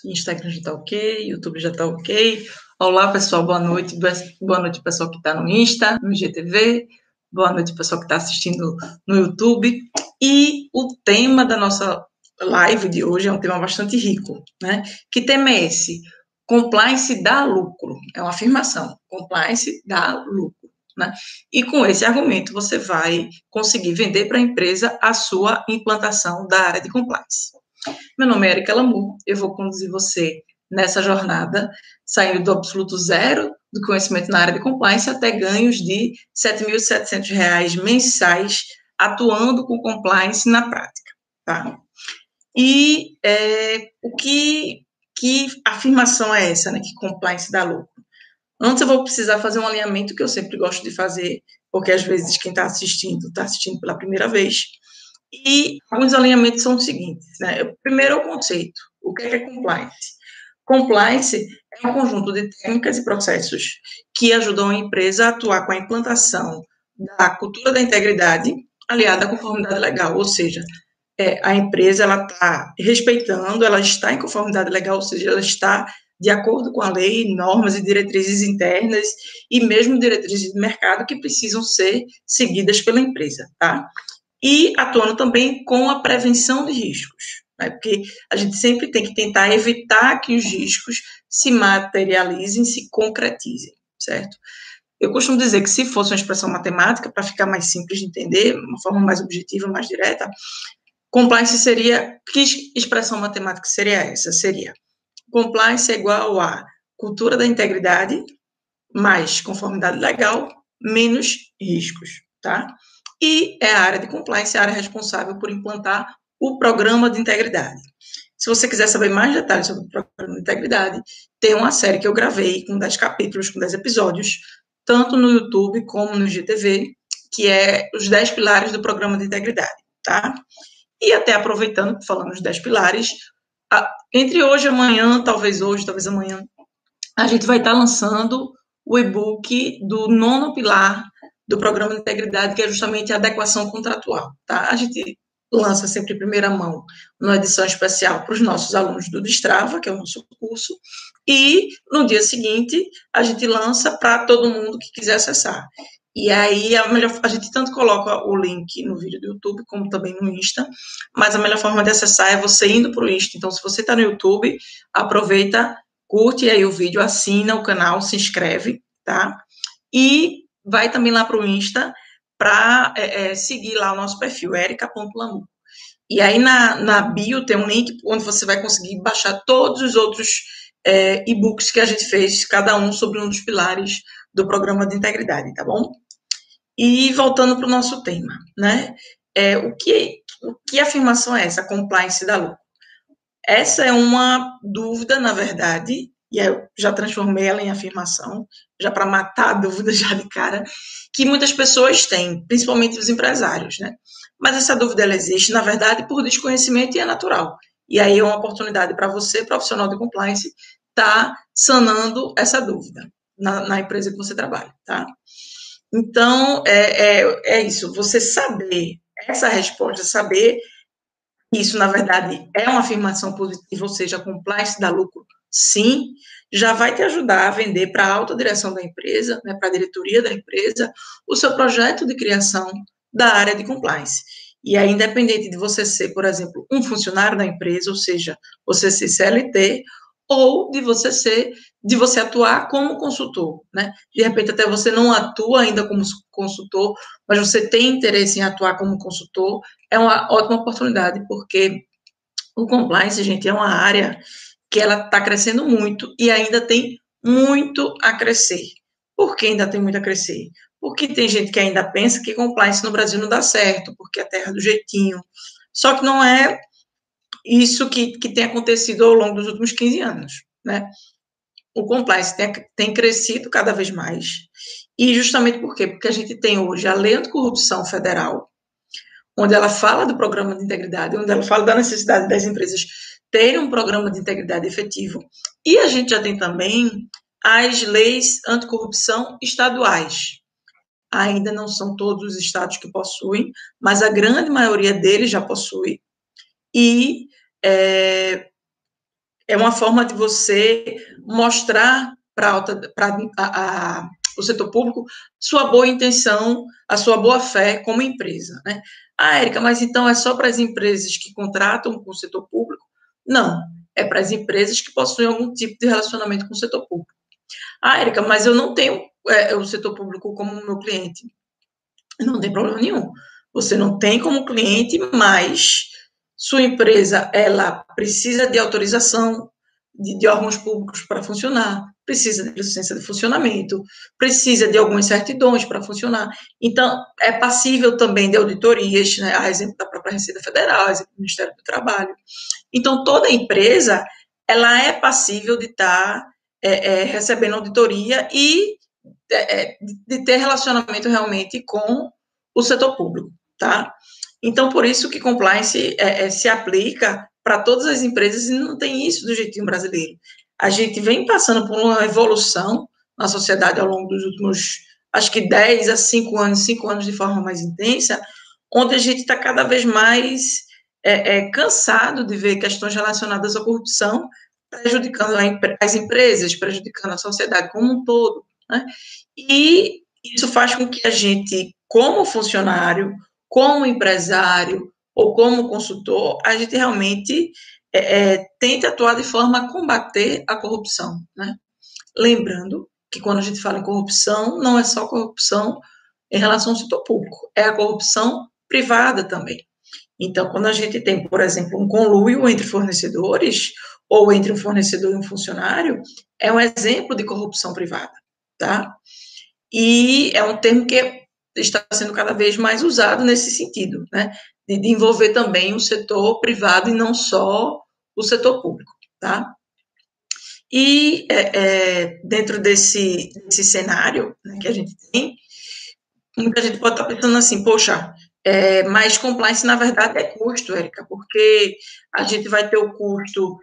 Instagram já está ok, YouTube já está ok. Olá, pessoal, boa noite. Boa noite, pessoal que está no Insta, no IGTV. Boa noite, pessoal que está assistindo no YouTube. E o tema da nossa live de hoje é um tema bastante rico, né? Que tema é esse? Compliance dá lucro. É uma afirmação. Compliance dá lucro, né? E com esse argumento, você vai conseguir vender para a empresa a sua implantação da área de compliance. Meu nome é Erika Lamu, eu vou conduzir você nessa jornada, saindo do absoluto zero do conhecimento na área de compliance até ganhos de R$ 7.700 mensais atuando com compliance na prática, tá? E que afirmação é essa, né, que compliance dá lucro? Antes eu vou precisar fazer um alinhamento que eu sempre gosto de fazer, porque às vezes quem está assistindo pela primeira vez. E alguns alinhamentos são os seguintes, né? Primeiro é o conceito. O que é compliance? Compliance é um conjunto de técnicas e processos que ajudam a empresa a atuar com a implantação da cultura da integridade aliada à conformidade legal, ou seja, a empresa ela está respeitando, ela está em conformidade legal, ou seja, ela está de acordo com a lei, normas e diretrizes internas e mesmo diretrizes de mercado que precisam ser seguidas pela empresa, tá? E atuando também com a prevenção de riscos, né? Porque a gente sempre tem que tentar evitar que os riscos se materializem, se concretizem, certo? Eu costumo dizer que se fosse uma expressão matemática, para ficar mais simples de entender, uma forma mais objetiva, mais direta, compliance seria, que expressão matemática seria essa? Seria, compliance é igual a cultura da integridade mais conformidade legal, menos riscos, tá? E é a área de compliance, a área responsável por implantar o programa de integridade. Se você quiser saber mais detalhes sobre o programa de integridade, tem uma série que eu gravei com 10 capítulos, com 10 episódios, tanto no YouTube como no IGTV, que é os 10 pilares do programa de integridade, tá? E até aproveitando, falando dos 10 pilares, entre hoje e amanhã, talvez amanhã, a gente vai estar lançando o e-book do 9º pilar do programa de integridade, que é justamente a adequação contratual, tá? A gente lança sempre em primeira mão, numa edição especial para os nossos alunos do Destrava, que é o nosso curso, e no dia seguinte a gente lança para todo mundo que quiser acessar. E aí a gente tanto coloca o link no vídeo do YouTube, como também no Insta, mas a melhor forma de acessar é você indo para o Insta. Então, se você está no YouTube, aproveita, curte aí o vídeo, assina o canal, se inscreve, tá? E vai também lá para o Insta para seguir lá o nosso perfil, erica.lamu. E aí na bio tem um link onde você vai conseguir baixar todos os outros e-books que a gente fez, cada um sobre um dos pilares do programa de integridade, tá bom? E voltando para o nosso tema, né? O que afirmação é essa, compliance da lucro? Essa é uma dúvida, na verdade, e eu já transformei ela em afirmação, já para matar a dúvida já de cara, que muitas pessoas têm, principalmente os empresários, né? Mas essa dúvida, ela existe, na verdade, por desconhecimento e é natural. E aí é uma oportunidade para você, profissional de compliance, estar sanando essa dúvida na empresa que você trabalha, tá? Então, é isso, você saber essa resposta, saber isso, na verdade, é uma afirmação positiva, ou seja, compliance dá lucro, sim, já vai te ajudar a vender para a alta direção da empresa, né, para a diretoria da empresa, o seu projeto de criação da área de compliance. E aí, independente de você ser, por exemplo, um funcionário da empresa, ou seja, você ser CLT, ou de você atuar como consultor, né? De repente, até você não atua ainda como consultor, mas você tem interesse em atuar como consultor, é uma ótima oportunidade, porque o compliance, gente, é uma área que ela está crescendo muito e ainda tem muito a crescer. Por que ainda tem muito a crescer? Porque tem gente que ainda pensa que compliance no Brasil não dá certo, porque é a terra do jeitinho. Só que não é isso que tem acontecido ao longo dos últimos 15 anos, né? O compliance tem crescido cada vez mais. E justamente por quê? Porque a gente tem hoje a Lei Anticorrupção Federal, onde ela fala do programa de integridade, onde ela fala da necessidade das empresas terem um programa de integridade efetivo. E a gente já tem também as leis anticorrupção estaduais. Ainda não são todos os estados que possuem, mas a grande maioria deles já possui. E é uma forma de você mostrar para o setor público sua boa intenção, a sua boa fé como empresa, né? Ah, Érica, mas então é só para as empresas que contratam com o setor público? Não, é para as empresas que possuem algum tipo de relacionamento com o setor público. Ah, Érica, mas eu não tenho o setor público como meu cliente. Não tem problema nenhum. Você não tem como cliente, mas sua empresa ela precisa de autorização de órgãos públicos para funcionar, precisa de licença de funcionamento, precisa de algumas certidões para funcionar. Então, é passível também de auditorias, né, a exemplo da própria Receita Federal, a exemplo do Ministério do Trabalho. Então, toda empresa ela é passível de estar recebendo auditoria e de ter relacionamento realmente com o setor público, tá? Então, por isso que compliance se aplica para todas as empresas e não tem isso do jeitinho brasileiro. A gente vem passando por uma evolução na sociedade ao longo dos últimos, acho que 10 a 5 anos de forma mais intensa, onde a gente está cada vez mais cansado de ver questões relacionadas à corrupção prejudicando as empresas, prejudicando a sociedade como um todo, né? E isso faz com que a gente, como funcionário, como empresário ou como consultor, a gente realmente tente atuar de forma a combater a corrupção, né? Lembrando que quando a gente fala em corrupção, não é só corrupção em relação ao setor público, é a corrupção privada também. Então, quando a gente tem, por exemplo, um conluio entre fornecedores ou entre um fornecedor e um funcionário, é um exemplo de corrupção privada, tá? E é um termo que está sendo cada vez mais usado nesse sentido, né? De envolver também o setor privado e não só o setor público, tá? E dentro desse cenário, né, que a gente tem, muita gente pode estar pensando assim, poxa, mas compliance na verdade é custo, Érica, porque a gente vai ter o custo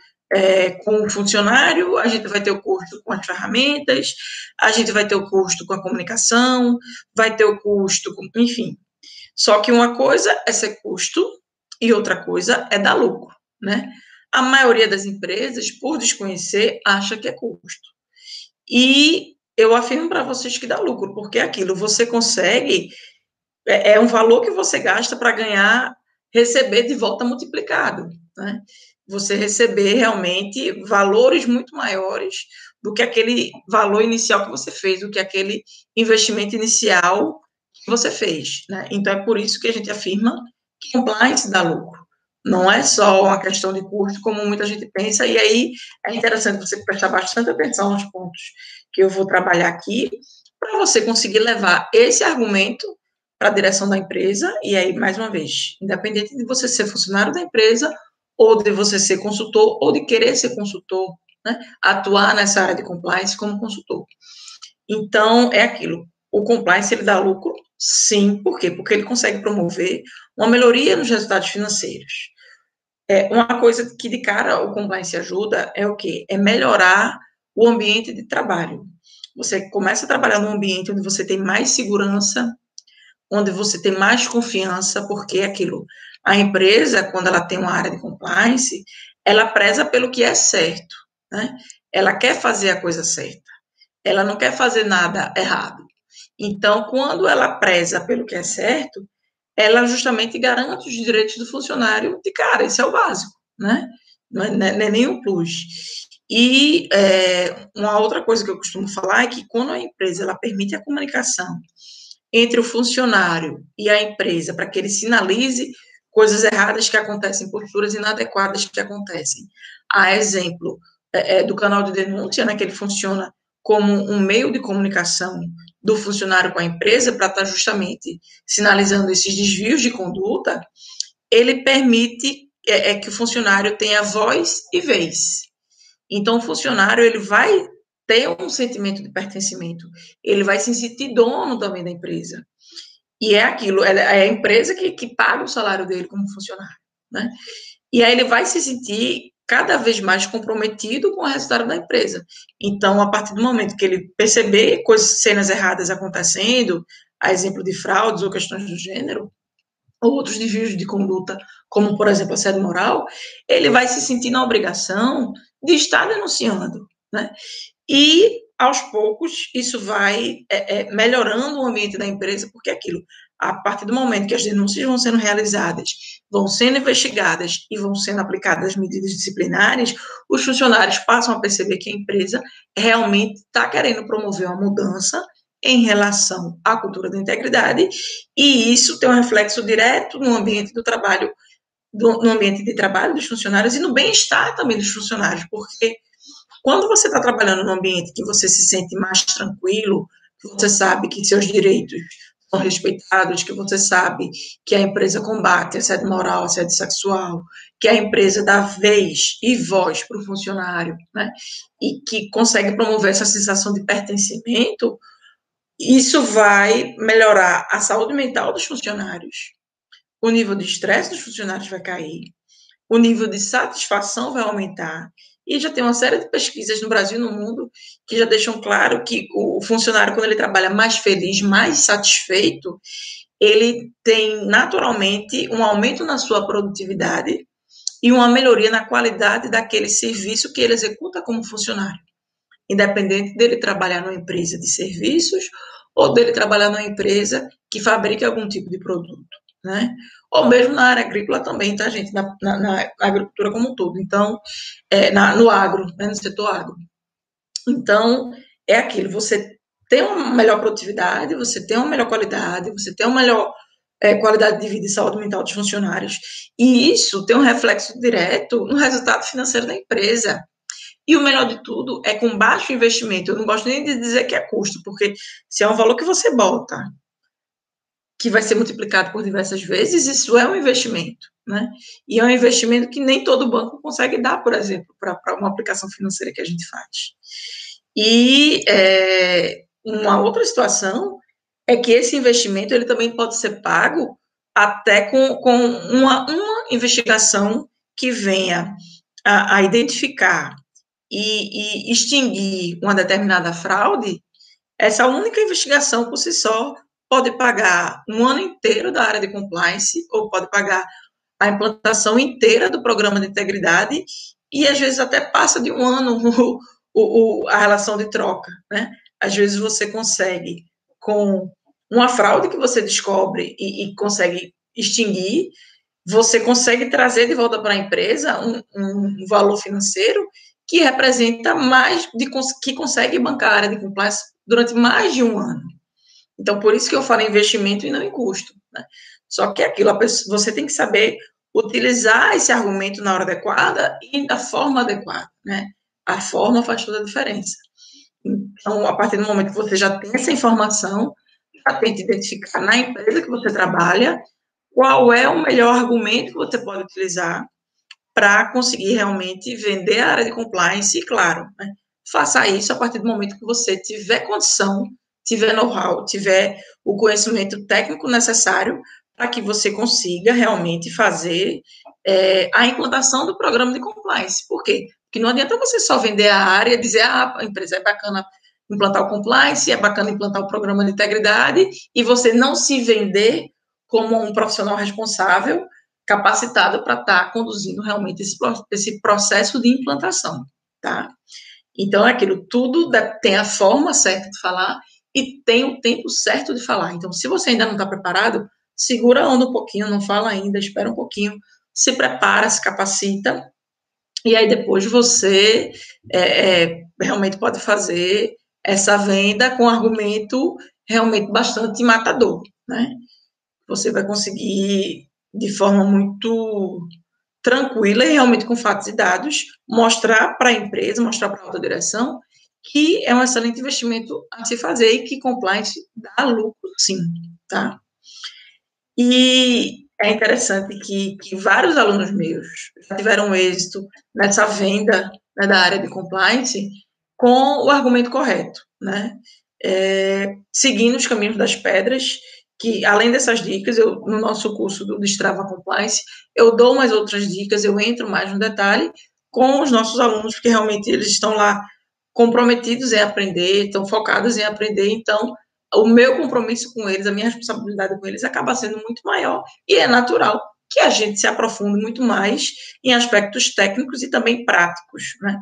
com o funcionário, a gente vai ter o custo com as ferramentas, a gente vai ter o custo com a comunicação, vai ter o custo com, enfim. Só que uma coisa é ser custo e outra coisa é dar lucro, né? A maioria das empresas, por desconhecer, acha que é custo. E eu afirmo para vocês que dá lucro, porque é aquilo, você consegue, é um valor que você gasta para ganhar, receber de volta multiplicado, né? Você receber realmente valores muito maiores do que aquele valor inicial que você fez, do que aquele investimento inicial que você fez, né? Então, é por isso que a gente afirma que compliance dá lucro. Não é só uma questão de custo, como muita gente pensa, e aí é interessante você prestar bastante atenção nos pontos que eu vou trabalhar aqui, para você conseguir levar esse argumento para a direção da empresa, e aí, mais uma vez, independente de você ser funcionário da empresa, ou de você ser consultor, ou de querer ser consultor, né, atuar nessa área de compliance como consultor. Então, é aquilo, o compliance, ele dá lucro? Sim, por quê? Porque ele consegue promover uma melhoria nos resultados financeiros. Uma coisa que de cara o compliance ajuda é o quê? É melhorar o ambiente de trabalho. Você começa a trabalhar num ambiente onde você tem mais segurança, onde você tem mais confiança, porque é aquilo, a empresa, quando ela tem uma área de compliance, ela preza pelo que é certo, né? Ela quer fazer a coisa certa, ela não quer fazer nada errado. Então, quando ela preza pelo que é certo, ela justamente garante os direitos do funcionário de cara, isso é o básico, né? Não é nem um plus. E uma outra coisa que eu costumo falar é que quando a empresa ela permite a comunicação entre o funcionário e a empresa para que ele sinalize coisas erradas que acontecem, posturas inadequadas que acontecem. A exemplo do canal de denúncia, né, que ele funciona como um meio de comunicação do funcionário com a empresa para estar justamente sinalizando esses desvios de conduta, ele permite que o funcionário tenha voz e vez. Então, o funcionário ele vai ter um sentimento de pertencimento, ele vai se sentir dono também da empresa. E é aquilo, é a empresa que paga o salário dele como funcionário, né? E aí ele vai se sentir cada vez mais comprometido com o resultado da empresa. Então, a partir do momento que ele perceber cenas erradas acontecendo, a exemplo de fraudes ou questões do gênero, ou outros desvios de conduta, como, por exemplo, assédio moral, ele vai se sentir na obrigação de estar denunciando, né? E, aos poucos, isso vai melhorando o ambiente da empresa, porque é aquilo, a partir do momento que as denúncias vão sendo realizadas, vão sendo investigadas e vão sendo aplicadas medidas disciplinares, os funcionários passam a perceber que a empresa realmente está querendo promover uma mudança em relação à cultura da integridade, e isso tem um reflexo direto no ambiente do trabalho, no ambiente de trabalho dos funcionários e no bem-estar também dos funcionários, porque quando você está trabalhando num ambiente que você se sente mais tranquilo, que você sabe que seus direitos são respeitados, que você sabe que a empresa combate assédio moral, assédio sexual, que a empresa dá vez e voz para o funcionário, né? E que consegue promover essa sensação de pertencimento, isso vai melhorar a saúde mental dos funcionários, o nível de estresse dos funcionários vai cair, o nível de satisfação vai aumentar. E já tem uma série de pesquisas no Brasil e no mundo que já deixam claro que o funcionário, quando ele trabalha mais feliz, mais satisfeito, ele tem naturalmente um aumento na sua produtividade e uma melhoria na qualidade daquele serviço que ele executa como funcionário, independente dele trabalhar numa empresa de serviços ou dele trabalhar numa empresa que fabrica algum tipo de produto, né? Ou mesmo na área agrícola também, tá, gente? Na agricultura como um todo. Então, no agro, né? No setor agro. Então, é aquilo, você tem uma melhor produtividade, você tem uma melhor qualidade, você tem uma melhor qualidade de vida e saúde mental dos funcionários, e isso tem um reflexo direto no resultado financeiro da empresa. E o melhor de tudo é com baixo investimento. Eu não gosto nem de dizer que é custo, porque se é um valor que você bota, que vai ser multiplicado por diversas vezes, isso é um investimento, né? E é um investimento que nem todo banco consegue dar, por exemplo, para uma aplicação financeira que a gente faz. E uma outra situação é que esse investimento ele também pode ser pago até com uma investigação que venha a identificar e extinguir uma determinada fraude. Essa única investigação por si só pode pagar um ano inteiro da área de compliance ou pode pagar a implantação inteira do programa de integridade e às vezes até passa de um ano a relação de troca, né? Às vezes você consegue, com uma fraude que você descobre e consegue extinguir, você consegue trazer de volta para a empresa um valor financeiro que representa mais, que consegue bancar a área de compliance durante mais de um ano. Então, por isso que eu falo em investimento e não em custo, né? Só que aquilo, você tem que saber utilizar esse argumento na hora adequada e da forma adequada, né? A forma faz toda a diferença. Então, a partir do momento que você já tem essa informação, já tenta identificar na empresa que você trabalha qual é o melhor argumento que você pode utilizar para conseguir realmente vender a área de compliance e, claro, né, faça isso a partir do momento que você tiver condição, tiver know-how, tiver o conhecimento técnico necessário para que você consiga realmente fazer a implantação do programa de compliance. Por quê? Porque não adianta você só vender a área e dizer, a empresa é bacana implantar o compliance, é bacana implantar o programa de integridade, e você não se vender como um profissional responsável, capacitado para estar conduzindo realmente esse processo de implantação, tá? Então, é aquilo, tudo tem a forma certa de falar e tem o tempo certo de falar. Então, se você ainda não está preparado, segura a onda um pouquinho, não fala ainda, espera um pouquinho, se prepara, se capacita, e aí depois você realmente pode fazer essa venda com argumento realmente bastante matador, né? Você vai conseguir, de forma muito tranquila e realmente com fatos e dados, mostrar para a empresa, mostrar para a alta direção que é um excelente investimento a se fazer e que compliance dá lucro, sim, tá? E é interessante que vários alunos meus já tiveram êxito nessa venda, né, da área de compliance com o argumento correto, né? Seguindo os caminhos das pedras, que além dessas dicas, no nosso curso do Destrava Compliance, eu dou mais outras dicas, eu entro mais no detalhe com os nossos alunos, porque realmente eles estão lá comprometidos em aprender, estão focados em aprender, então o meu compromisso com eles, a minha responsabilidade com eles acaba sendo muito maior, e é natural que a gente se aprofunde muito mais em aspectos técnicos e também práticos, né?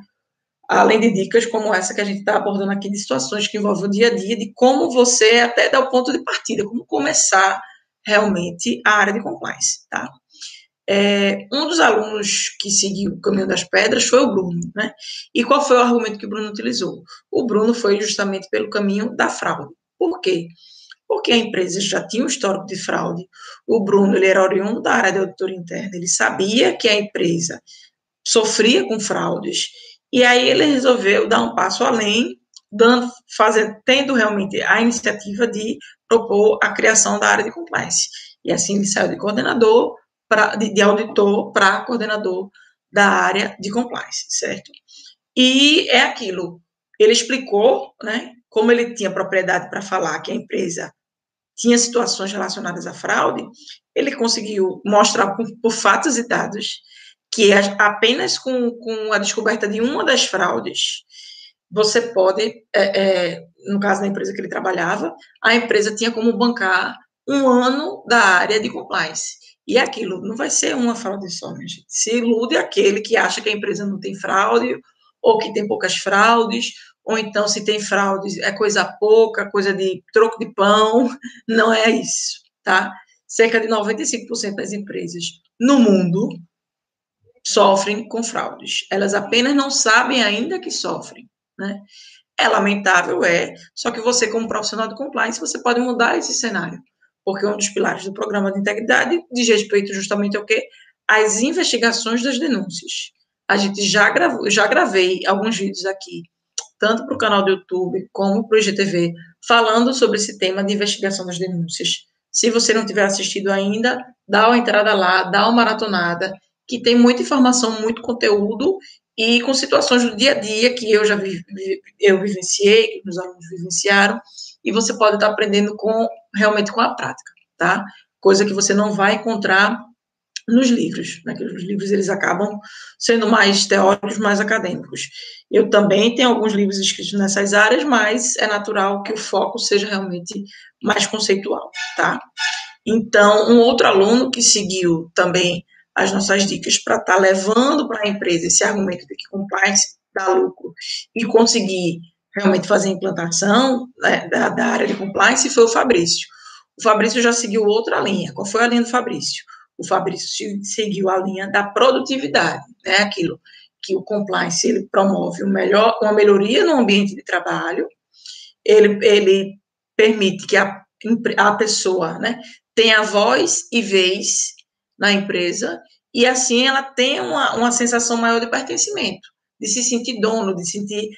Além de dicas como essa que a gente está abordando aqui, de situações que envolvem o dia a dia, de como você até dá o ponto de partida, como começar realmente a área de compliance, tá? Um dos alunos que seguiu o caminho das pedras foi o Bruno, né? E qual foi o argumento que o Bruno utilizou? O Bruno foi justamente pelo caminho da fraude. Por quê? Porque a empresa já tinha um histórico de fraude. O Bruno, ele era oriundo da área de auditoria interna, ele sabia que a empresa sofria com fraudes, e aí ele resolveu dar um passo além, tendo realmente a iniciativa de propor a criação da área de compliance. E assim ele saiu de coordenador, de auditor para coordenador da área de compliance, certo? E é aquilo, ele explicou, né, como ele tinha propriedade para falar que a empresa tinha situações relacionadas à fraude, ele conseguiu mostrar por fatos e dados que apenas com a descoberta de uma das fraudes, você pode, no caso da empresa que ele trabalhava, a empresa tinha como bancar um ano da área de compliance. E aquilo não vai ser uma fraude só, minha gente. Se ilude aquele que acha que a empresa não tem fraude, ou que tem poucas fraudes, ou então se tem fraude é coisa pouca, coisa de troco de pão. Não é isso, tá? Cerca de 95% das empresas no mundo sofrem com fraudes. Elas apenas não sabem ainda que sofrem, né? É lamentável, só que você, como profissional de compliance, você pode mudar esse cenário, porque um dos pilares do programa de integridade diz respeito justamente ao quê? Às investigações das denúncias. A gente já gravei alguns vídeos aqui, tanto para o canal do YouTube como para o IGTV, falando sobre esse tema de investigação das denúncias. Se você não tiver assistido ainda, dá uma entrada lá, dá uma maratonada, que tem muita informação, muito conteúdo, e com situações do dia a dia que eu já eu vivenciei, que os alunos vivenciaram, e você pode estar aprendendo realmente com a prática, tá? Coisa que você não vai encontrar nos livros, né? Que os livros eles acabam sendo mais teóricos, mais acadêmicos. Eu também tenho alguns livros escritos nessas áreas, mas é natural que o foco seja realmente mais conceitual, tá? Então, um outro aluno que seguiu também as nossas dicas para estar levando para a empresa esse argumento de que compliance dá lucro e conseguir realmente fazer a implantação, né, da área de compliance foi o Fabrício. O Fabrício já seguiu outra linha. Qual foi a linha do Fabrício? O Fabrício seguiu a linha da produtividade, né? Aquilo que o compliance ele promove uma melhoria no ambiente de trabalho, ele permite que a pessoa, né, tenha voz e vez na empresa, e assim ela tem uma sensação maior de pertencimento, de se sentir dono, de sentir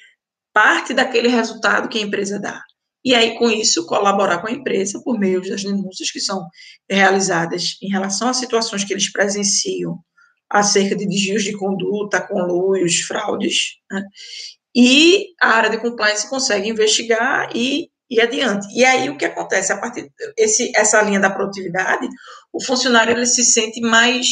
parte daquele resultado que a empresa dá. E aí, com isso, colaborar com a empresa por meio das denúncias que são realizadas em relação às situações que eles presenciam acerca de desvios de conduta, conluios, fraudes, né? E a área de compliance consegue investigar e adiante. E aí, o que acontece? A partir essa linha da produtividade, o funcionário ele se sente mais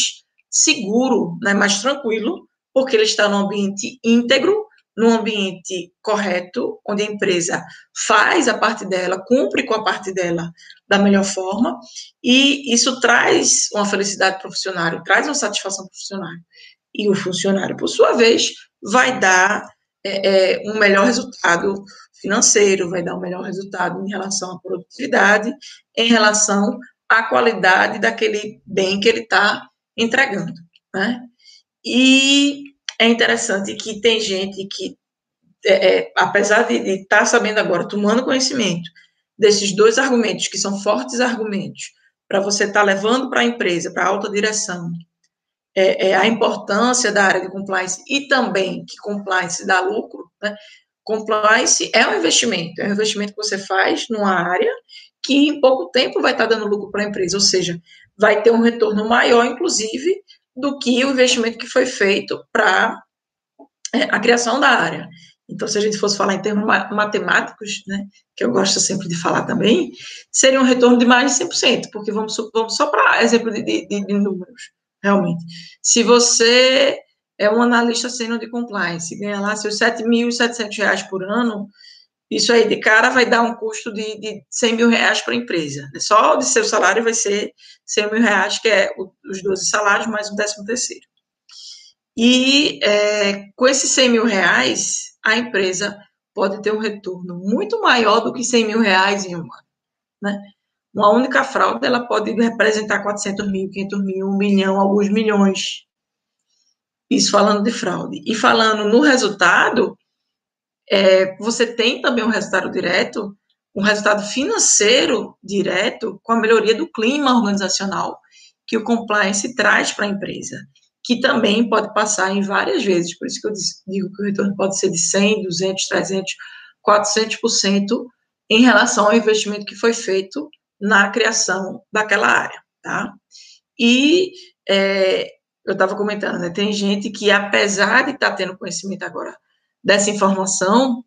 seguro, né, mais tranquilo, porque ele está num ambiente íntegro, num ambiente correto, onde a empresa faz a parte dela, cumpre com a parte dela da melhor forma, e isso traz uma felicidade para o funcionário, traz uma satisfação para o funcionário. E o funcionário, por sua vez, vai dar um melhor resultado financeiro, vai dar um melhor resultado em relação à produtividade, em relação à qualidade daquele bem que ele está entregando, né? E é interessante que tem gente que, apesar de estar sabendo agora, tomando conhecimento desses dois argumentos, que são fortes argumentos, para você estar levando para a empresa, para a alta direção, a importância da área de compliance e também que compliance dá lucro, né? Compliance é um investimento que você faz numa área que em pouco tempo vai estar dando lucro para a empresa, ou seja, vai ter um retorno maior, inclusive, do que o investimento que foi feito para a criação da área. Então, se a gente fosse falar em termos matemáticos, né, que eu gosto sempre de falar também, seria um retorno de mais de 100%, porque vamos só para exemplo de números, realmente. Se você é um analista sênior de compliance, ganha lá seus R$ 7.700 por ano, Isso aí de cara vai dar um custo de 100 mil reais para a empresa. Só de seu salário vai ser 100 mil reais, que é os 12 salários mais o 13º. E com esses 100 mil reais, a empresa pode ter um retorno muito maior do que 100 mil reais em um ano, né? Uma única fraude, ela pode representar 400 mil, 500 mil, 1 milhão, alguns milhões. Isso falando de fraude. E falando no resultado, você tem também um resultado direto, um resultado financeiro direto com a melhoria do clima organizacional que o compliance traz para a empresa, que também pode passar em várias vezes, por isso que eu digo que o retorno pode ser de 100, 200, 300, 400% em relação ao investimento que foi feito na criação daquela área, tá? E eu estava comentando, né, tem gente que, apesar de estar tendo conhecimento agora dessa informação,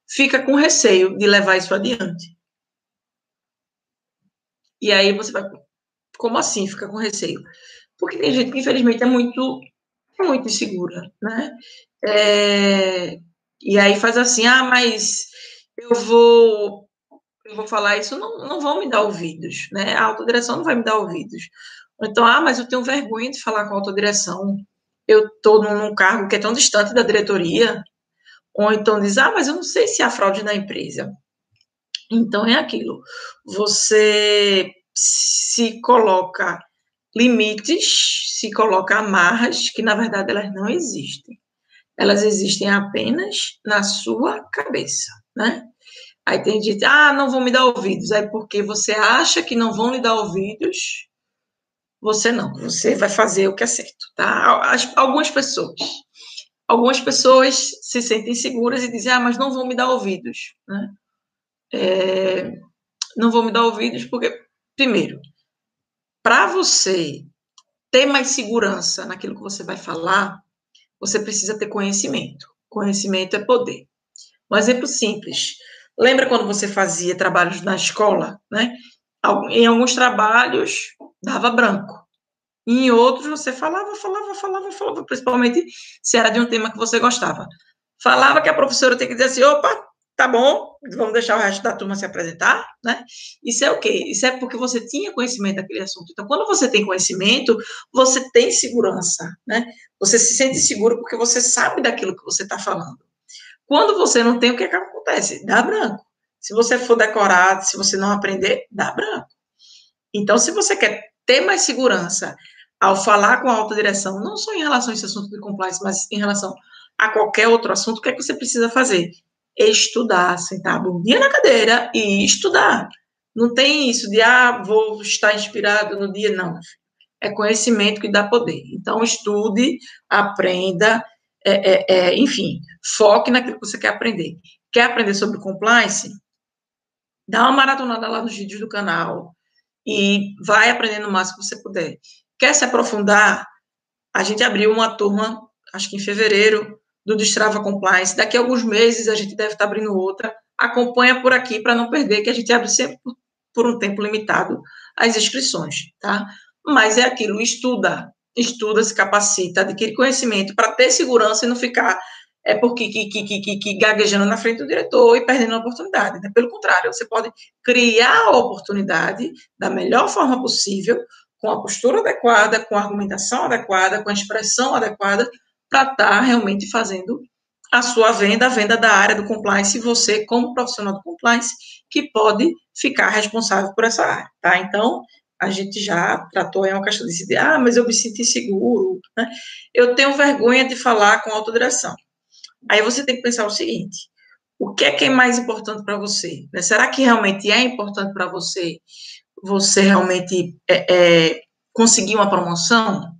fica com receio de levar isso adiante. E aí você vai, como assim fica com receio? Porque tem gente que, infelizmente, é muito insegura, né? E aí faz assim, mas eu vou falar isso, não vão me dar ouvidos, né? A autodireção não vai me dar ouvidos. Então, mas eu tenho vergonha de falar com a autodireção, eu estou num cargo que é tão distante da diretoria, ou então diz, mas eu não sei se há fraude na empresa. Então, é aquilo, você se coloca limites, se coloca amarras, que na verdade elas não existem. Elas existem apenas na sua cabeça, né? Aí tem gente, não vão me dar ouvidos. Aí porque você acha que não vão lhe dar ouvidos, você vai fazer o que é certo, tá? Algumas pessoas se sentem seguras e dizem, mas não vão me dar ouvidos, né? Não vão me dar ouvidos porque, primeiro, para você ter mais segurança naquilo que você vai falar, você precisa ter conhecimento. Conhecimento é poder. Um exemplo simples. Lembra quando você fazia trabalhos na escola, né? Em alguns trabalhos dava branco. E em outros você falava, principalmente se era de um tema que você gostava. Falava que a professora tem que dizer assim, opa, tá bom, vamos deixar o resto da turma se apresentar, né? Isso é o quê? Isso é porque você tinha conhecimento daquele assunto. Então, quando você tem conhecimento, você tem segurança, né? Você se sente seguro porque você sabe daquilo que você está falando. Quando você não tem, o que acontece? Dá branco. Se você for decorado, se você não aprender, dá branco. Então, se você quer ter mais segurança ao falar com a autodireção, não só em relação a esse assunto de compliance, mas em relação a qualquer outro assunto, o que é que você precisa fazer? Estudar, sentar bom dia na cadeira e estudar. Não tem isso de, vou estar inspirado no dia, não. É conhecimento que dá poder. Então, estude, aprenda, enfim, foque naquilo que você quer aprender. Quer aprender sobre compliance? Dá uma maratonada lá nos vídeos do canal e vai aprendendo o máximo que você puder. Quer se aprofundar? A gente abriu uma turma, acho que em fevereiro, do Destrava Compliance. Daqui a alguns meses a gente deve estar abrindo outra. Acompanha por aqui para não perder, que a gente abre sempre por um tempo limitado as inscrições, tá? Mas é aquilo, estuda, se capacita, adquire conhecimento para ter segurança e não ficar porque gaguejando na frente do diretor e perdendo a oportunidade, né? Pelo contrário, você pode criar a oportunidade da melhor forma possível, com a postura adequada, com a argumentação adequada, com a expressão adequada, para estar realmente fazendo a sua venda, a venda da área do compliance, e você, como profissional do compliance, que pode ficar responsável por essa área, tá? Então, a gente já tratou uma questão de mas eu me sinto inseguro, né? Eu tenho vergonha de falar com a autodireção. Aí você tem que pensar o seguinte, o que é mais importante para você? Né? Será que realmente é importante para você realmente conseguir uma promoção?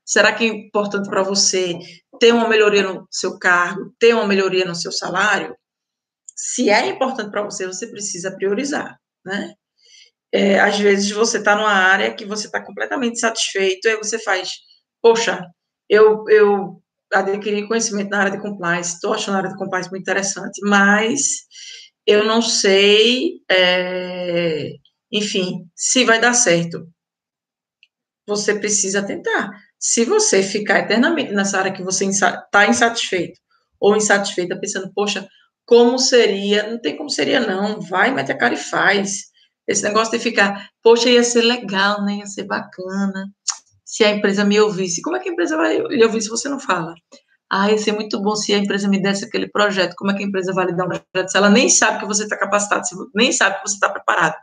Será que é importante para você ter uma melhoria no seu cargo, ter uma melhoria no seu salário? Se é importante para você, você precisa priorizar, né? Às vezes você está numa área que você está completamente satisfeito, aí você faz, poxa, eu adquiri conhecimento na área de compliance, estou achando a área de compliance muito interessante, mas eu não sei, enfim, se vai dar certo. Você precisa tentar. Se você ficar eternamente nessa área que você está insatisfeito ou insatisfeita, pensando, poxa, como seria, não tem como seria não, vai, mete a cara e faz. Esse negócio de ficar, poxa, ia ser legal, né, ia ser bacana, se a empresa me ouvisse. Como é que a empresa vai lhe ouvir se você não fala? Ah, ia ser muito bom se a empresa me desse aquele projeto. Como é que a empresa vai lhe dar um projeto se ela nem sabe que você está capacitado, nem sabe que você está preparado?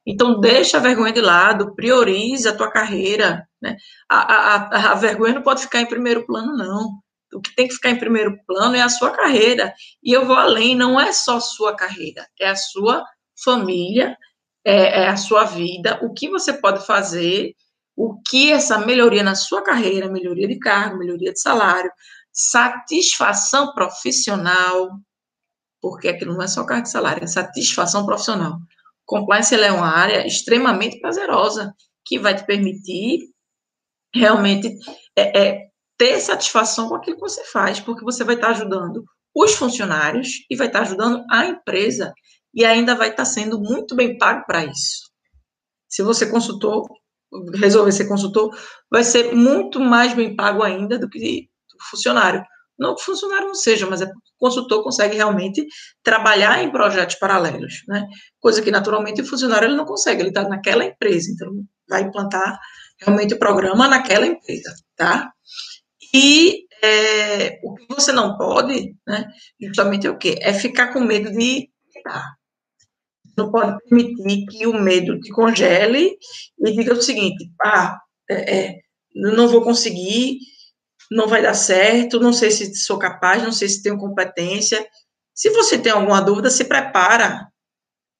Então, deixa a vergonha de lado, priorize a tua carreira, né? A vergonha não pode ficar em primeiro plano, não. O que tem que ficar em primeiro plano é a sua carreira. E eu vou além, não é só sua carreira, é a sua família, é a sua vida, o que você pode fazer, o que essa melhoria na sua carreira, melhoria de cargo, melhoria de salário, satisfação profissional, porque aquilo não é só cargo de salário, é satisfação profissional. Compliance é uma área extremamente prazerosa, que vai te permitir realmente ter satisfação com aquilo que você faz, porque você vai estar ajudando os funcionários e vai estar ajudando a empresa e ainda vai estar sendo muito bem pago para isso. Se você consultor, resolver ser consultor, vai ser muito mais bem pago ainda do que o funcionário. Não que o funcionário não seja, mas é porque o consultor consegue realmente trabalhar em projetos paralelos, né? Coisa que naturalmente o funcionário ele não consegue, ele está naquela empresa, então vai implantar realmente o programa naquela empresa, tá? E o que você não pode, né, justamente é o quê? É ficar com medo de dar. Não pode permitir que o medo te congele e diga o seguinte, não vou conseguir, não vai dar certo, não sei se sou capaz, não sei se tenho competência. Se você tem alguma dúvida, se prepara,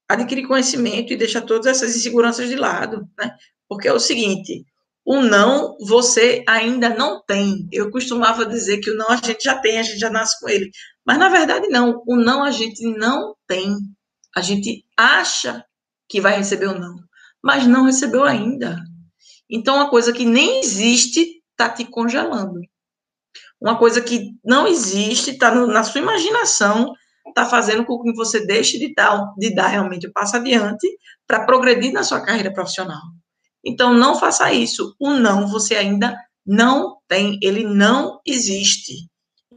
adquire conhecimento e deixa todas essas inseguranças de lado, né? Porque é o seguinte, o não você ainda não tem. Eu costumava dizer que o não a gente já tem, a gente já nasce com ele. Mas na verdade não, o não a gente não tem. A gente acha que vai receber o não, mas não recebeu ainda. Então, uma coisa que nem existe está te congelando. Uma coisa que não existe, está na sua imaginação, está fazendo com que você deixe de dar realmente o passo adiante para progredir na sua carreira profissional. Então, não faça isso. O não você ainda não tem, ele não existe.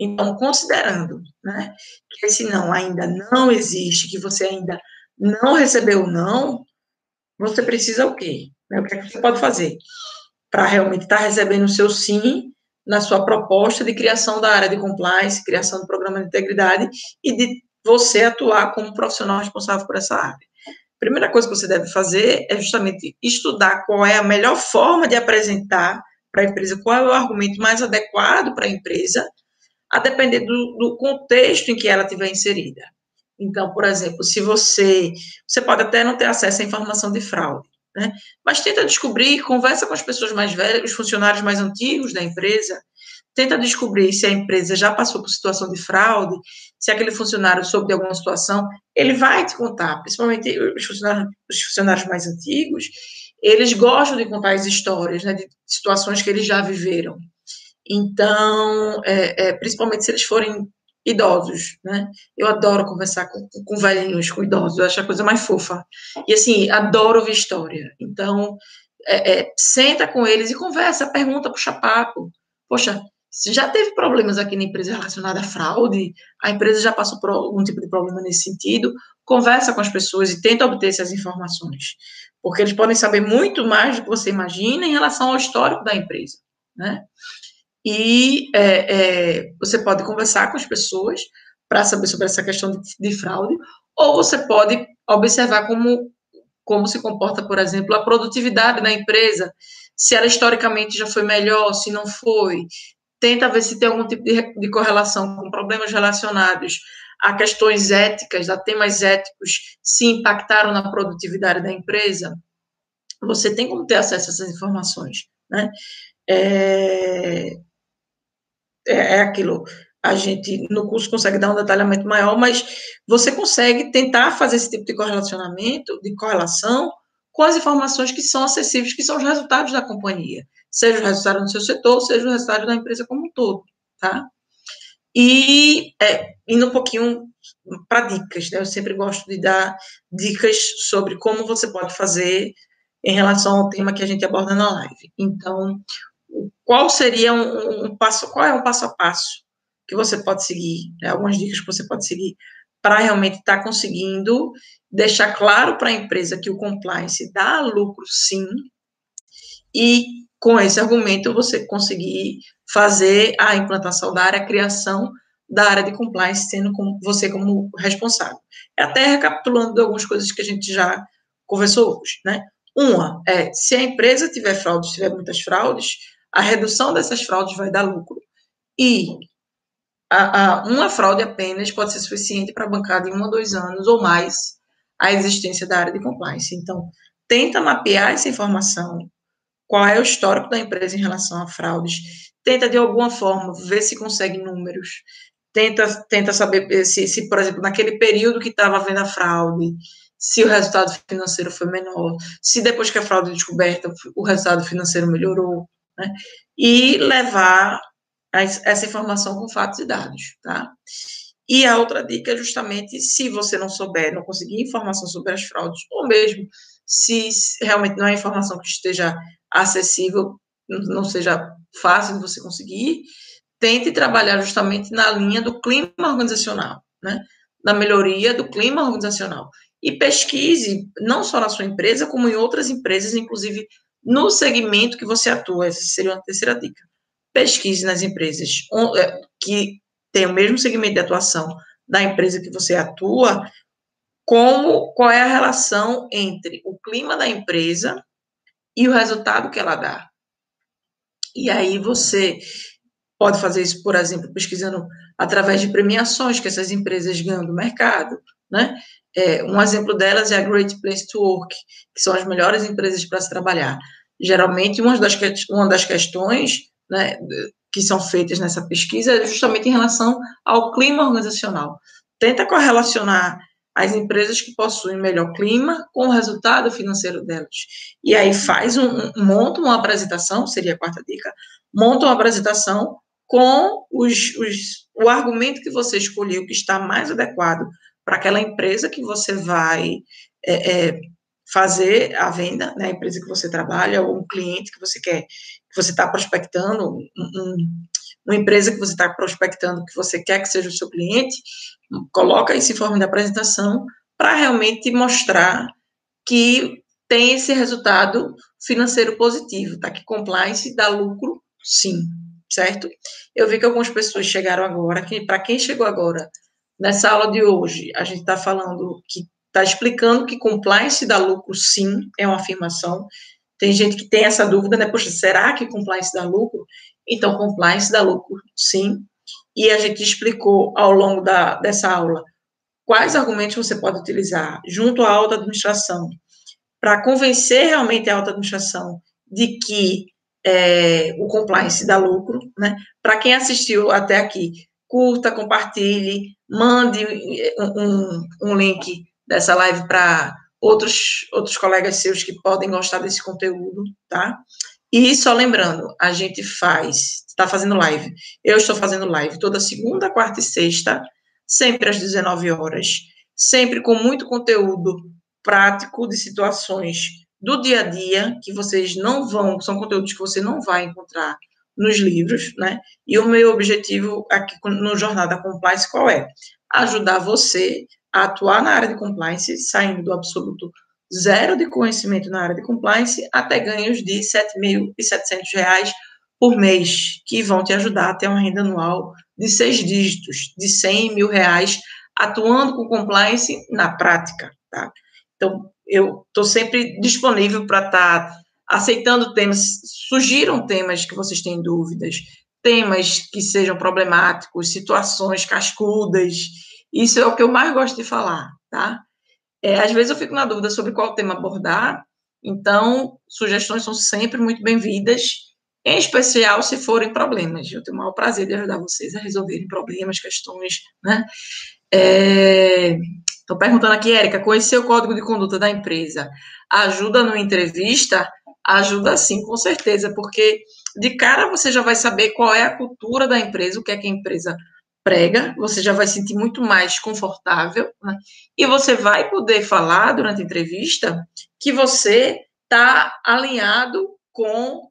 Então, considerando, né, que esse não ainda não existe, que você ainda não recebeu o não, você precisa o quê? O que é que você pode fazer para realmente estar recebendo o seu sim na sua proposta de criação da área de compliance, criação do programa de integridade e de você atuar como profissional responsável por essa área? A primeira coisa que você deve fazer é justamente estudar qual é a melhor forma de apresentar para a empresa, qual é o argumento mais adequado para a empresa, a depender do contexto em que ela estiver inserida. Então, por exemplo, se você pode até não ter acesso à informação de fraude, né? Mas tenta descobrir, conversa com as pessoas mais velhas, os funcionários mais antigos da empresa, tenta descobrir se a empresa já passou por situação de fraude, se aquele funcionário soube de alguma situação, ele vai te contar, principalmente os funcionários mais antigos, eles gostam de contar as histórias, né, de situações que eles já viveram. Então, principalmente se eles forem idosos, né? Eu adoro conversar com velhinhos, com idosos, eu acho a coisa mais fofa. E, assim, adoro ouvir história. Então, senta com eles e conversa, pergunta, puxa papo. Poxa, se já teve problemas aqui na empresa relacionados à fraude, a empresa já passou por algum tipo de problema nesse sentido, conversa com as pessoas e tenta obter essas informações. Porque eles podem saber muito mais do que você imagina em relação ao histórico da empresa, né? E você pode conversar com as pessoas para saber sobre essa questão de fraude, ou você pode observar como se comporta, por exemplo, a produtividade da empresa, se ela historicamente já foi melhor, se não foi. Tenta ver se tem algum tipo de correlação com problemas relacionados a questões éticas, a temas éticos, se impactaram na produtividade da empresa. Você tem como ter acesso a essas informações, né? É aquilo, a gente no curso consegue dar um detalhamento maior, mas você consegue tentar fazer esse tipo de correlacionamento, de correlação, com as informações que são acessíveis, que são os resultados da companhia, seja o resultado do seu setor, seja o resultado da empresa como um todo, tá? E indo um pouquinho para dicas, né? Eu sempre gosto de dar dicas sobre como você pode fazer em relação ao tema que a gente aborda na live. Então, qual seria qual é um passo a passo que você pode seguir, né? Algumas dicas que você pode seguir para realmente estar conseguindo deixar claro para a empresa que o compliance dá lucro, sim, e com esse argumento você conseguir fazer a implantação da área, a criação da área de compliance, tendo você como responsável. Até recapitulando de algumas coisas que a gente já conversou hoje, né? Uma é, se a empresa tiver fraudes, tiver muitas fraudes, a redução dessas fraudes vai dar lucro. E uma fraude apenas pode ser suficiente para bancar de 1 a 2 anos ou mais a existência da área de compliance. Então, tenta mapear essa informação, qual é o histórico da empresa em relação a fraudes, tenta de alguma forma ver se consegue números, tenta saber se, por exemplo, naquele período que estava havendo a fraude, se o resultado financeiro foi menor, se depois que a fraude é descoberta, o resultado financeiro melhorou, né? E levar essa informação com fatos e dados, tá? E a outra dica é justamente, se você não souber, não conseguir informação sobre as fraudes, ou mesmo se realmente não é informação que esteja acessível, não seja fácil de você conseguir, tente trabalhar justamente na linha do clima organizacional, né? Na melhoria do clima organizacional. E pesquise, não só na sua empresa, como em outras empresas, inclusive no segmento que você atua. Essa seria uma terceira dica. Pesquise nas empresas que têm o mesmo segmento de atuação da empresa que você atua, qual é a relação entre o clima da empresa e o resultado que ela dá. E aí você pode fazer isso, por exemplo, pesquisando através de premiações que essas empresas ganham do mercado, né? Um exemplo delas é a Great Place to Work, que são as melhores empresas para se trabalhar. Geralmente, uma das questões, né, que são feitas nessa pesquisa é justamente em relação ao clima organizacional. Tenta correlacionar as empresas que possuem melhor clima com o resultado financeiro delas. E aí monta uma apresentação, seria a quarta dica, monta uma apresentação com o argumento que você escolheu, que está mais adequado para aquela empresa que você vai fazer a venda, né, a empresa que você trabalha, ou um cliente que você quer, que você está prospectando, uma empresa que você está prospectando, que você quer que seja o seu cliente, coloca esse informe de apresentação para realmente mostrar que tem esse resultado financeiro positivo, tá? Que compliance dá lucro, sim, certo? Eu vi que algumas pessoas chegaram agora, que para quem chegou agora, nessa aula de hoje, a gente está falando que está explicando que compliance dá lucro, sim, é uma afirmação. Tem gente que tem essa dúvida, né? Poxa, será que compliance dá lucro? Então, compliance dá lucro, sim. E a gente explicou ao longo dessa aula quais argumentos você pode utilizar junto à alta administração para convencer realmente a alta administração de que o compliance dá lucro, né? Para quem assistiu até aqui, curta, compartilhe, mande um link dessa live para outros colegas seus que podem gostar desse conteúdo, tá? E só lembrando, a gente está fazendo live. Eu estou fazendo live toda segunda, quarta e sexta, sempre às 19 horas, sempre com muito conteúdo prático de situações do dia a dia que vocês não vão, são conteúdos que você não vai encontrar nos livros, né? E o meu objetivo aqui no Jornada Compliance qual é? Ajudar você a atuar na área de compliance, saindo do absoluto zero de conhecimento na área de compliance até ganhos de R$ 7.700 por mês, que vão te ajudar a ter uma renda anual de 6 dígitos, de R$ 100 mil, atuando com compliance na prática, tá? Então, eu estou sempre disponível para estar aceitando temas, sugiram temas que vocês têm dúvidas, temas que sejam problemáticos, situações cascudas, isso é o que eu mais gosto de falar, tá? Às vezes eu fico na dúvida sobre qual tema abordar, então sugestões são sempre muito bem-vindas, em especial se forem problemas. Eu tenho o maior prazer de ajudar vocês a resolverem problemas, questões, né? Estou perguntando aqui, Érica, conhecer o código de conduta da empresa ajuda numa entrevista? Ajuda sim, com certeza, porque de cara você já vai saber qual é a cultura da empresa, o que é que a empresa prega, você já vai se sentir muito mais confortável, né? E você vai poder falar durante a entrevista que você está alinhado com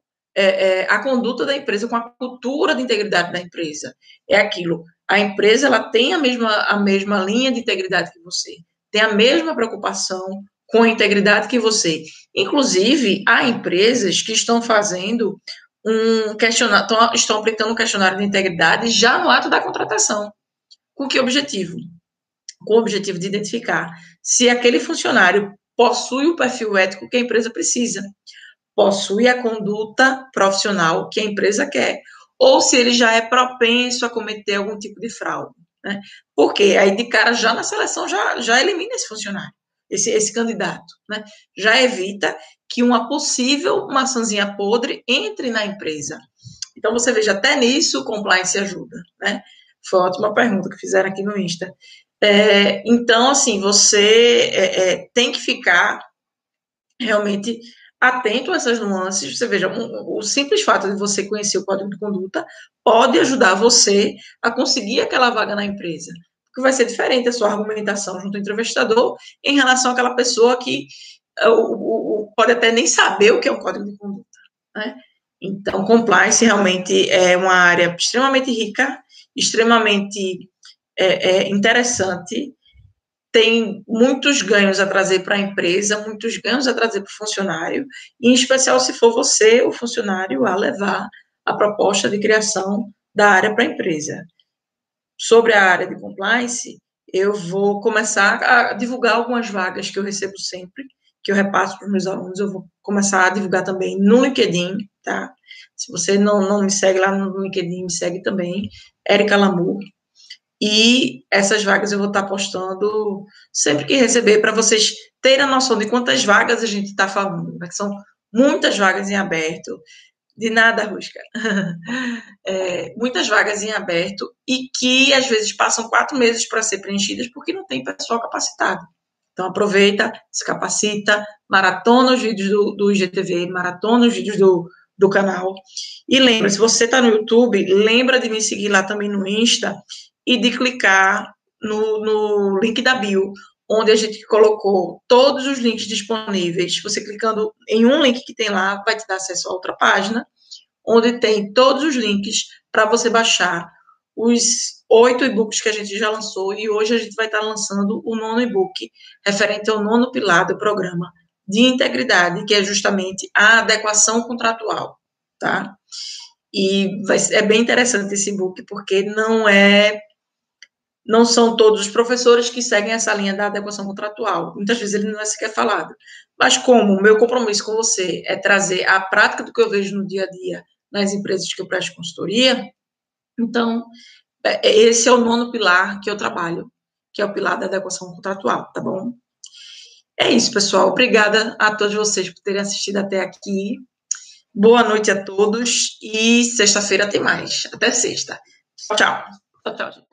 a conduta da empresa, com a cultura de integridade da empresa. É aquilo, A empresa ela tem a mesma linha de integridade que você, tem a mesma preocupação com a integridade que você. Inclusive, há empresas que estão fazendo um questionário, estão aplicando um questionário de integridade já no ato da contratação. Com que objetivo? Com o objetivo de identificar se aquele funcionário possui o perfil ético que a empresa precisa, possui a conduta profissional que a empresa quer, ou se ele já é propenso a cometer algum tipo de fraude. Né? Porque aí de cara já na seleção já elimina esse funcionário, esse candidato. Né? Já evita que uma possível maçãzinha podre entre na empresa. Então você veja, até nisso o compliance ajuda. Né? Foi uma ótima pergunta que fizeram aqui no Insta. Então, assim, você tem que ficar realmente atento a essas nuances. Você veja, o simples fato de você conhecer o código de conduta pode ajudar você a conseguir aquela vaga na empresa. Porque vai ser diferente a sua argumentação junto ao entrevistador em relação àquela pessoa que pode até nem saber o que é um código de conduta. Né? Então, compliance realmente é uma área extremamente rica, extremamente interessante, tem muitos ganhos a trazer para a empresa, muitos ganhos a trazer para o funcionário, e em especial se for você, o funcionário, a levar a proposta de criação da área para a empresa. Sobre a área de compliance, eu vou começar a divulgar algumas vagas que eu recebo sempre, que eu repasso para os meus alunos, eu vou começar a divulgar também no LinkedIn, tá? Se você não me segue lá no LinkedIn, me segue também, Érica Lamour. E essas vagas eu vou estar postando sempre que receber, para vocês terem a noção de quantas vagas a gente está falando, né? Que são muitas vagas em aberto, de nada, Rusca. Muitas vagas em aberto e que às vezes passam 4 meses para ser preenchidas porque não tem pessoal capacitado. Então aproveita, se capacita, maratona os vídeos do IGTV, maratona os vídeos do canal. E lembra, se você está no YouTube, lembra de me seguir lá também no Insta e de clicar no link da bio, onde a gente colocou todos os links disponíveis. Você clicando em um link que tem lá, vai te dar acesso a outra página, onde tem todos os links para você baixar os 8 e-books que a gente já lançou, e hoje a gente vai estar lançando o 9º e-book, referente ao 9º pilar do programa de integridade, que é justamente a adequação contratual, tá? E é bem interessante esse e-book, porque não são todos os professores que seguem essa linha da adequação contratual. Muitas vezes ele não é sequer falado. Mas como o meu compromisso com você é trazer a prática do que eu vejo no dia a dia nas empresas que eu presto consultoria, então, esse é o 9º pilar que eu trabalho, que é o pilar da adequação contratual, tá bom? É isso, pessoal. Obrigada a todos vocês por terem assistido até aqui. Boa noite a todos e sexta-feira tem mais. Até sexta. Tchau, tchau. Tchau, tchau.